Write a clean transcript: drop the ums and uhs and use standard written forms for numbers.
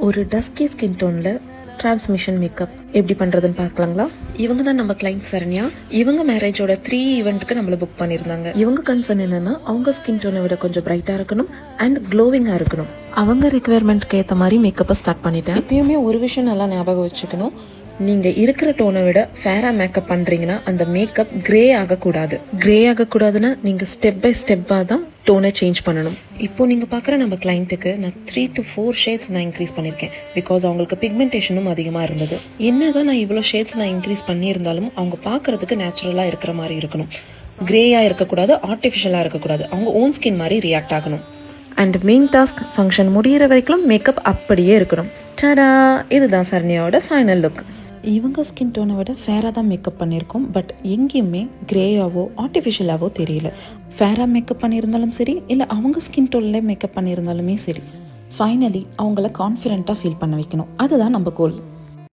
ஒரு dusky skin டோனில் transmission makeup எப்படி பண்ணுறதுன்னு பார்க்கலாங்களா? இவங்க தான் நம்ம கிளைண்ட் சரண்யா. இவங்க மேரேஜோட 3 ஈவெண்ட்டுக்கு நம்மளை புக் பண்ணியிருந்தாங்க. இவங்க கன்சர்ன் என்னன்னா அவங்க ஸ்கின் டோனை விட கொஞ்சம் பிரைட்டாக இருக்கணும் அண்ட் க்ளோவிங்காக இருக்கணும். அவங்க ரெக்குயர்மெண்ட்க்கு ஏற்ற மாதிரி மேக்கப்பை ஸ்டார்ட் பண்ணிட்டேன். எப்பயுமே ஒரு விஷயம் நல்லா ஞாபகம் வச்சுக்கணும், நீங்கள் இருக்கிற டோனை விட ஃபேராக மேக்கப் பண்ணுறீங்கன்னா அந்த மேக்கப் க்ரே ஆகக்கூடாதுன்னா நீங்கள் ஸ்டெப் பை ஸ்டெப்பாக தான் டோனை சேஞ்ச் பண்ணணும். இப்போது நீங்கள் பார்க்குற நம்ம கிளைண்ட்டுக்கு நான் 3 to 4 ஷேட்ஸ் நான் இன்க்ரீஸ் பண்ணியிருக்கேன். பிகாஸ் அவங்களுக்கு பிக்மெண்டேஷனும் அதிகமாக இருந்தது. என்ன தான் நான் இவ்வளோ ஷேட்ஸ் நான் இன்க்ரீஸ் பண்ணியிருந்தாலும் அவங்க பார்க்குறதுக்கு நேச்சுரலாக இருக்கிற மாதிரி இருக்கணும். க்ரேயாக இருக்கக்கூடாது, ஆர்டிஃபிஷியலாக இருக்கக்கூடாது. அவங்க ஓன் ஸ்கின் மாதிரி ரியாக்ட் ஆகணும். அண்ட் மெயின் டாஸ்க் ஃபங்க்ஷன் முடிகிற வரைக்கும் மேக்கப் அப்படியே இருக்கணும். டடா, இதுதான் சரண்யாவோட ஃபைனல் லுக். இவங்க ஸ்கின் டோனை விட ஃபேராக தான் மேக்கப் பண்ணியிருக்கோம். பட் எங்கேயுமே க்ரேயாவோ ஆர்டிஃபிஷியலாவோ தெரியல. ஃபேராக மேக்கப் பண்ணியிருந்தாலும் சரி, இல்லை அவங்க ஸ்கின் டோனில் மேக்கப் பண்ணியிருந்தாலுமே சரி, ஃபைனலி அவங்கள கான்ஃபிடென்ட்டாக ஃபீல் பண்ண வைக்கணும். அதுதான் நம்ம கோல்.